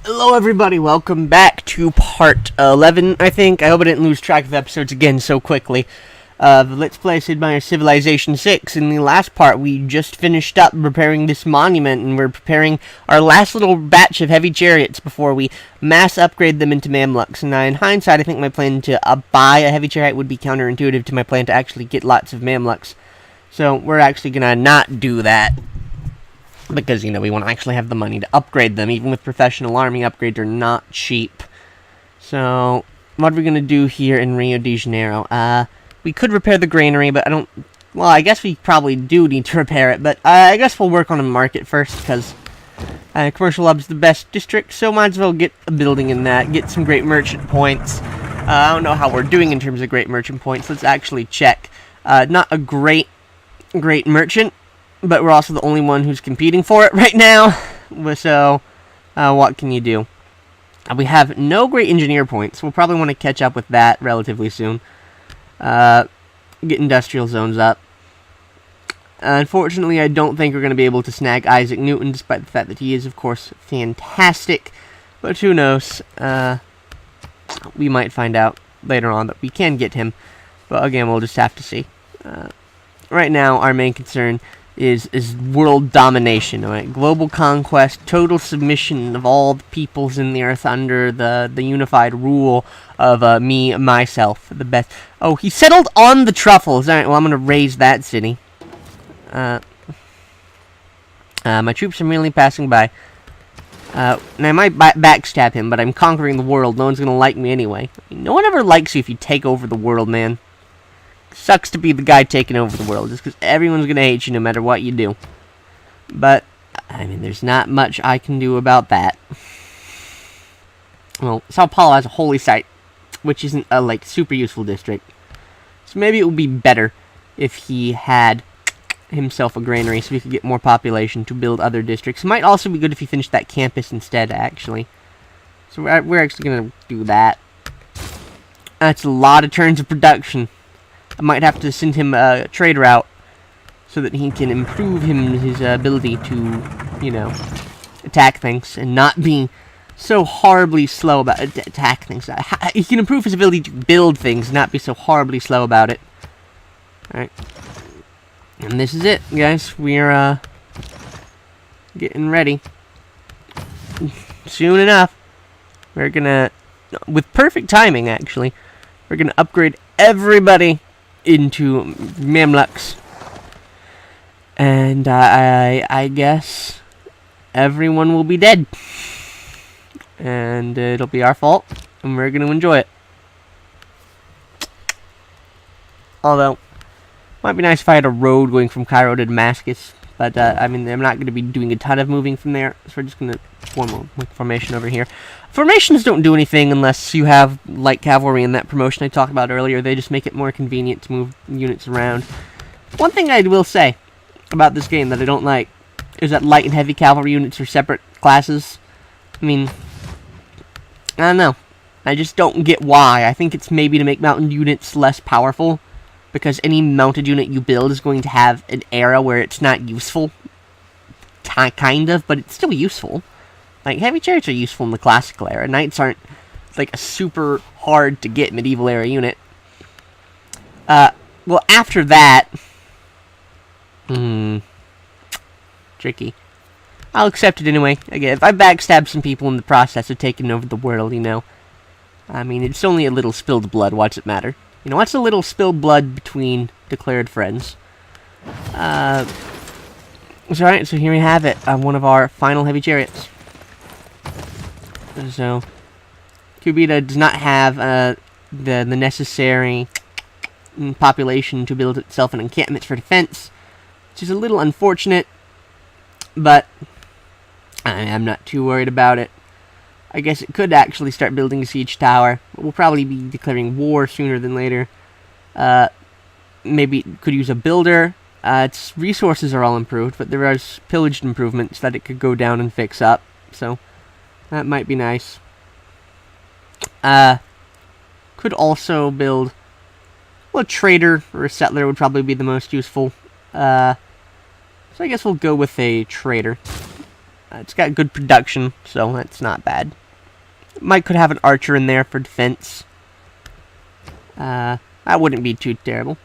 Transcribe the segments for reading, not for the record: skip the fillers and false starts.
Hello everybody, welcome back to part 11, I think. I hope I didn't lose track of episodes again so quickly. Let's play Sid Meier Civilization 6. In the last part, we just finished up repairing this monument, and we're preparing our last little batch of heavy chariots before we mass upgrade them into Mamluks. And in hindsight, I think my plan to buy a heavy chariot would be counterintuitive to my plan to actually get lots of Mamluks. So we're actually gonna not do that. Because, you know, we want to actually have the money to upgrade them. Even with professional army, upgrades are not cheap. So, what are we going to do here in Rio de Janeiro? We could repair the granary, but I don't... Well, I guess we probably do need to repair it, but I guess we'll work on a market first, because Commercial Hub's the best district, so might as well get a building in that, get some great merchant points. I don't know how we're doing in terms of great merchant points. Let's actually check. Not a great merchant, but we're also the only one who's competing for it right now. So, what can you do? We have no great engineer points. We'll probably want to catch up with that relatively soon. Get industrial zones up. Unfortunately, I don't think we're going to be able to snag Isaac Newton, despite the fact that he is, of course, fantastic. But who knows? We might find out later on that we can get him. But again, we'll just have to see. Right now, our main concern is world domination, alright? Global conquest, total submission of all the peoples in the earth under the unified rule of me, myself, the best. Oh, he settled on the truffles. Alright, well, I'm gonna raise that city. My troops are merely passing by. And I might backstab him, but I'm conquering the world. No one's gonna like me anyway. I mean, no one ever likes you if you take over the world, man. Sucks to be the guy taking over the world, just because everyone's going to hate you no matter what you do. But, I mean, there's not much I can do about that. Well, Sao Paulo has a holy site, which isn't a, like, super useful district. So maybe it would be better if he had himself a granary so we could get more population to build other districts. It might also be good if he finished that campus instead, actually. So we're actually going to do that. That's a lot of turns of production. I might have to send him a trade route so that he can improve his ability to, you know, attack things and not be so horribly slow about attack things. He can improve his ability to build things, not be so horribly slow about it. Alright. And this is it, guys. We're getting ready. Soon enough, we're gonna, with perfect timing actually, we're gonna upgrade everybody into Mamluks, and I guess everyone will be dead, and it'll be our fault, and we're gonna enjoy it. Although, might be nice if I had a road going from Cairo to Damascus, but I mean, I'm not going to be doing a ton of moving from there, so we're just going to form a formation over here. Formations don't do anything unless you have light cavalry in that promotion I talked about earlier. They just make it more convenient to move units around. One thing I will say about this game that I don't like is that light and heavy cavalry units are separate classes. I mean, I don't know. I just don't get why. I think it's maybe to make mounted units less powerful, because any mounted unit you build is going to have an era where it's not useful. Kind of, but it's still useful. Like, heavy chariots are useful in the classical era. Knights aren't, like, a super hard to get medieval era unit. Well, after that... tricky. I'll accept it anyway. Again, if I backstab some people in the process of taking over the world, you know. I mean, it's only a little spilled blood. What's it matter? You know, what's a little spilled blood between declared friends? Alright, so here we have it. One of our final heavy chariots. So, Kubita does not have the necessary population to build itself an encampment for defense, which is a little unfortunate, but I'm not too worried about it. I guess it could actually start building a siege tower, but we'll probably be declaring war sooner than later. Maybe it could use a builder. Its resources are all improved, but there are pillaged improvements that it could go down and fix up, so that might be nice. Could also build, well, a trader or a settler would probably be the most useful. So I guess we'll go with a trader. It's got good production, so that's not bad. Might could have an archer in there for defense. That wouldn't be too terrible.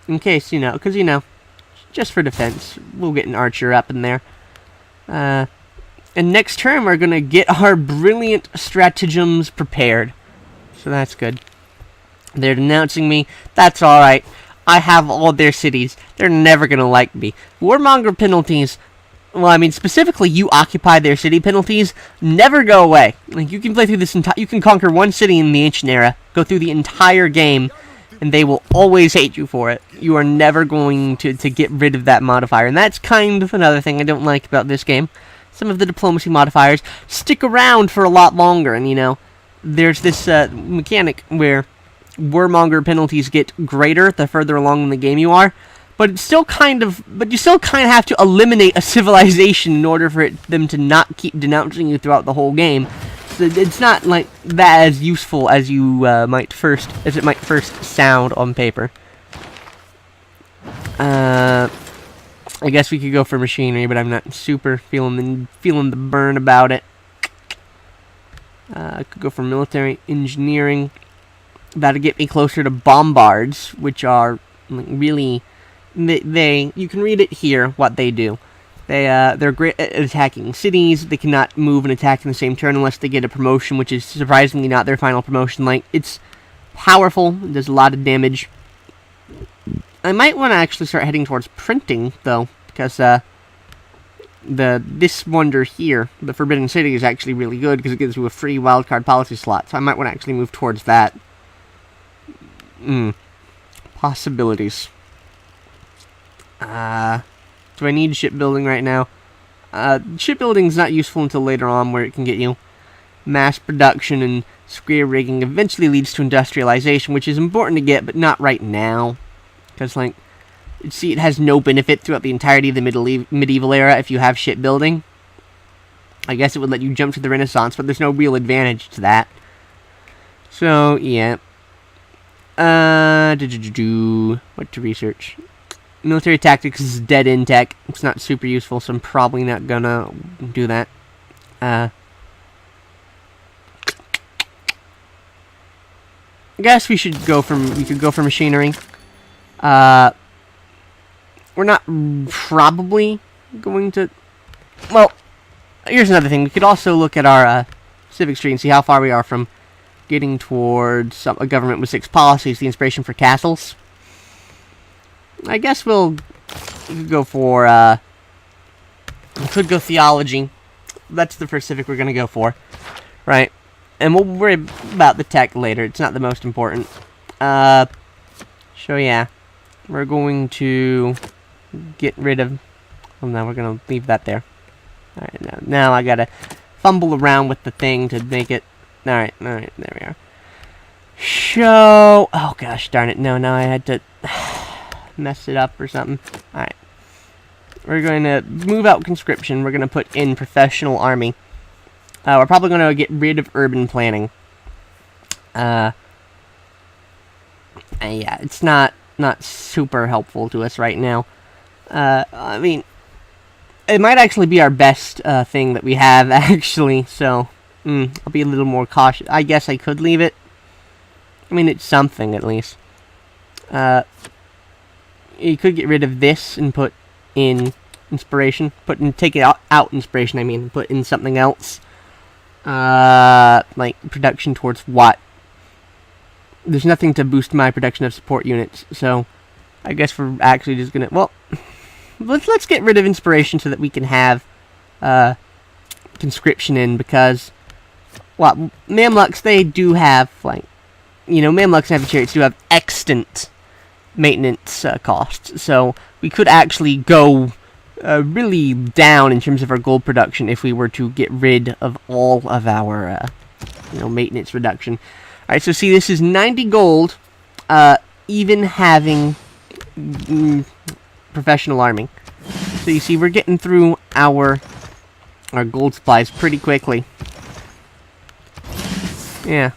In case, because, just for defense, we'll get an archer up in there. And next turn, we're going to get our brilliant stratagems prepared. So that's good. They're denouncing me. That's alright. I have all their cities. They're never going to like me. Warmonger penalties, well, I mean, specifically, you occupy their city penalties, never go away. Like, you can play through this you can conquer one city in the ancient era, go through the entire game, and they will always hate you for it. You are never going to get rid of that modifier, and that's kind of another thing I don't like about this game. Some of the diplomacy modifiers stick around for a lot longer, and, there's this mechanic where warmonger penalties get greater the further along in the game you are, but you still kind of have to eliminate a civilization in order for them to not keep denouncing you throughout the whole game. So it's not like that as useful as it might first sound on paper. I guess we could go for machinery, but I'm not super feeling the burn about it. I could go for military engineering. That'll get me closer to bombards, which are really. You can read it here, what they do. They're great at attacking cities. They cannot move and attack in the same turn unless they get a promotion, which is surprisingly not their final promotion. Like, it's powerful, it does a lot of damage. I might want to actually start heading towards printing, though, because, this wonder here, the Forbidden City, is actually really good, because it gives you a free wildcard policy slot, so I might want to actually move towards that. Possibilities. Do I need shipbuilding right now? Shipbuilding's not useful until later on, where it can get you mass production, and square rigging eventually leads to industrialization, which is important to get, but not right now. Because, like, see, it has no benefit throughout the entirety of the medieval era if you have shipbuilding. I guess it would let you jump to the Renaissance, but there's no real advantage to that. So, yeah. What to research? Military tactics is dead in tech. It's not super useful, so I'm probably not gonna do that. I guess we could go for machinery. We're not probably going to. Well, here's another thing. We could also look at our civic tree and see how far we are from getting towards a government with 6 policies. The inspiration for castles. I guess we could go for, we could go theology. That's the first civic we're going to go for. Right. And we'll worry about the tech later. It's not the most important. So yeah. We're going to get rid of. Well, no, we're going to leave that there. Alright, now I got to fumble around with the thing to make it. Alright, there we are. Show. Oh gosh, darn it. No, now I had to mess it up or something. Alright. We're going to move out conscription. We're going to put in professional army. We're probably going to get rid of urban planning. Yeah, it's not super helpful to us right now. I mean, it might actually be our best thing that we have, actually. So, I'll be a little more cautious. I guess I could leave it. I mean, it's something, at least. You could get rid of this and put in inspiration. Take it out inspiration, I mean. Put in something else. Like, production towards what? There's nothing to boost my production of support units, so I guess we're actually just gonna, well, let's get rid of inspiration so that we can have conscription in, because, well, Mamluks, they do have, like, Mamluks and chariots do have extant maintenance costs, so we could actually go really down in terms of our gold production if we were to get rid of all of our, maintenance reduction. Alright, so see, this is 90 gold, even having professional arming. So you see, we're getting through our gold supplies pretty quickly. Yeah.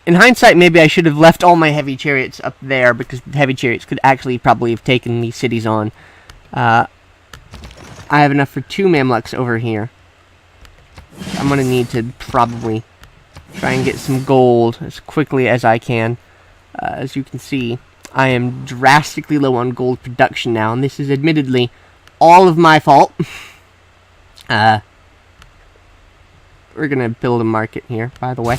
In hindsight, maybe I should have left all my heavy chariots up there, because heavy chariots could actually probably have taken these cities on. I have enough for 2 Mamluks over here. I'm going to need to probably try and get some gold as quickly as I can. As you can see, I am drastically low on gold production now, and this is admittedly all of my fault. We're going to build a market here, by the way.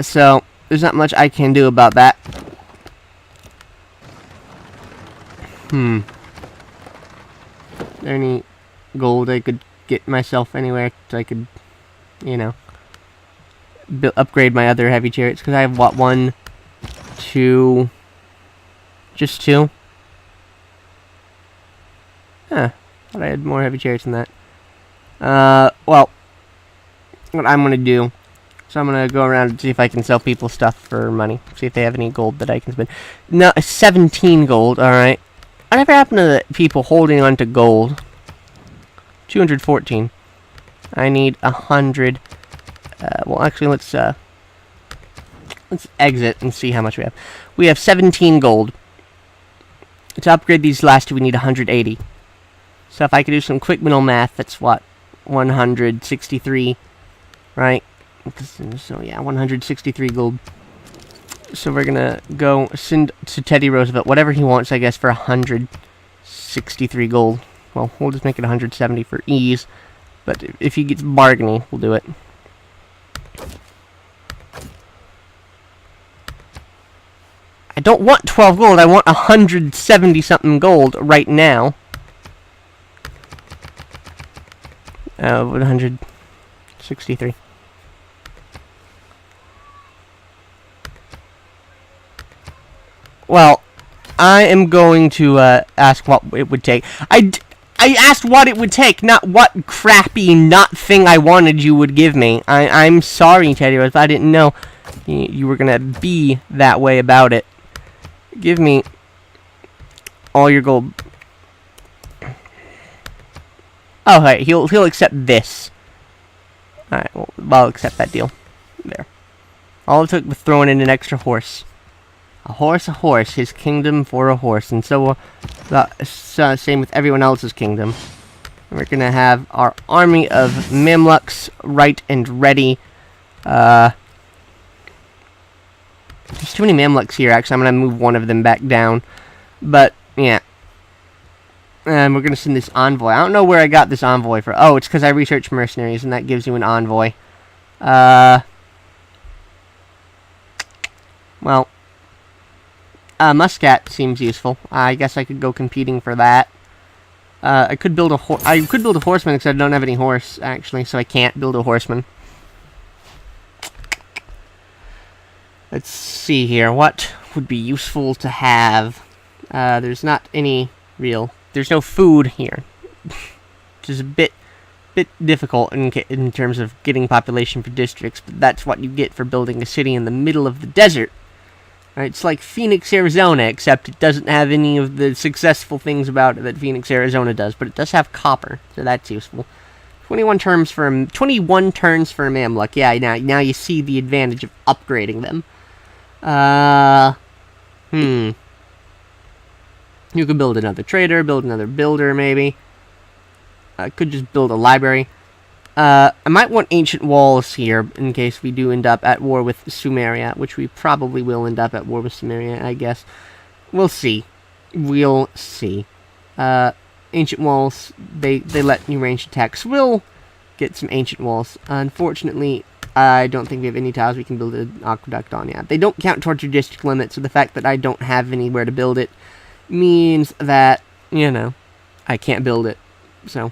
So, there's not much I can do about that. Is there any gold I could get myself anywhere so I could, you know, upgrade my other heavy chariots? Because I have, what, 1, 2, just 2? Huh, thought I had more heavy chariots than that. Well, what I'm going to do, so I'm going to go around and see if I can sell people stuff for money. See if they have any gold that I can spend. No, 17 gold, alright. Whatever happened to the people holding on to gold? 214. I need 100. Well, actually, let's exit and see how much we have. We have 17 gold. To upgrade these last 2, we need 180. So if I could do some quick mental math, that's what? 163, right? So yeah, 163 gold. So we're gonna go send to Teddy Roosevelt whatever he wants, I guess, for 163 gold. Well, we'll just make it 170 for ease. But if he gets bargaining, we'll do it. I don't want 12 gold, I want 170 something gold right now. 163. Well, I am going to ask what it would take. I asked what it would take, not what crappy nut thing I wanted you would give me. I'm sorry, Teddy Rose, but I didn't know you were gonna be that way about it. Give me all your gold. Oh, hey, he'll accept this. Alright, well, I'll accept that deal. There. All it took was throwing in an extra horse. A horse, his kingdom for a horse. And so, same with everyone else's kingdom. We're gonna have our army of Mamluks right and ready. There's too many Mamluks here, actually. I'm gonna move one of them back down. But, yeah. And we're going to send this envoy. I don't know where I got this envoy for. Oh, it's because I researched mercenaries, and that gives you an envoy. Well, Muscat seems useful. I guess I could go competing for that. I could build a horseman, because I don't have any horse, actually, so I can't build a horseman. Let's see here. What would be useful to have? There's not any real... There's no food here, which is a bit difficult in terms of getting population for districts, but that's what you get for building a city in the middle of the desert. Right, it's like Phoenix, Arizona, except it doesn't have any of the successful things about it that Phoenix, Arizona does, but it does have copper, so that's useful. 21 turns for a Mamluk. Yeah, now you see the advantage of upgrading them. You could build another trader, build another builder, maybe. I could just build a library. I might want ancient walls here, in case we do end up at war with Sumeria, which we probably will end up at war with Sumeria, I guess. We'll see. We'll see. Ancient walls, they let you range attacks. We'll get some ancient walls. Unfortunately, I don't think we have any tiles we can build an aqueduct on yet. They don't count towards your district limit, so the fact that I don't have anywhere to build it means that, you know, I can't build it. So,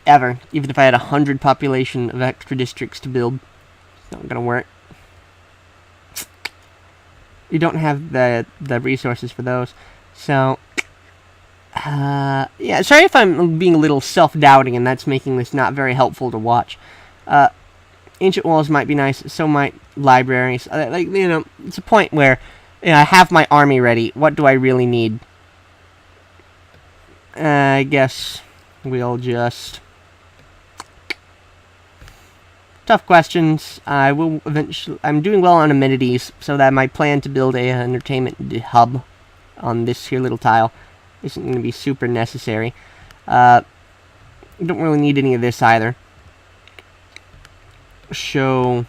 even if I had 100 population of extra districts to build, it's not gonna work. You don't have the resources for those. So, yeah, sorry if I'm being a little self-doubting and that's making this not very helpful to watch. Ancient walls might be nice, so might libraries. Like, you know, it's a point where, you know, I have my army ready. What do I really need? I guess we'll just tough questions. I will eventually. I'm doing well on amenities, so that my plan to build a entertainment hub on this here little tile isn't going to be super necessary. Don't really need any of this either. So,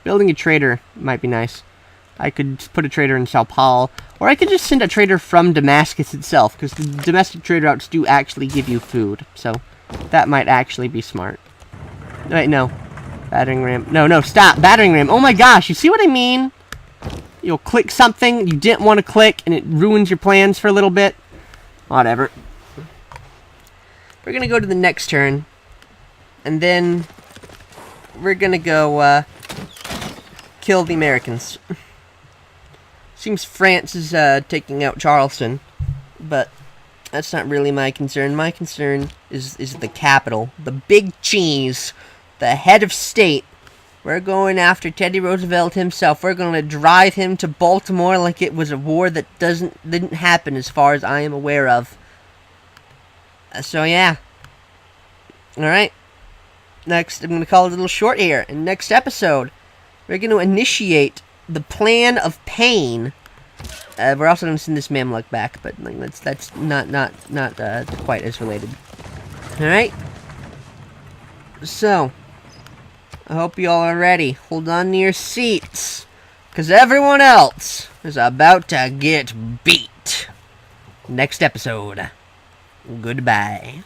building a trader might be nice. I could put a trader in Sao Paulo, or I could just send a trader from Damascus itself, because the domestic trade routes do actually give you food, so that might actually be smart. Wait, no. Battering ram. No, stop. Battering ram. Oh my gosh, you see what I mean? You'll click something you didn't want to click, and it ruins your plans for a little bit. Whatever. We're going to go to the next turn, and then we're going to go kill the Americans. Seems France is taking out Charleston, but that's not really my concern. My concern is the capital, the big cheese, the head of state. We're going after Teddy Roosevelt himself. We're going to drive him to Baltimore like it was a war that didn't happen as far as I am aware of. So yeah. Alright. Next, I'm going to call it a little short here. In next episode, we're going to initiate the plan of pain. We're also going to send this Mamluk back, but like, that's not quite as related. Alright? So, I hope you all are ready. Hold on to your seats, because everyone else is about to get beat. Next episode. Goodbye.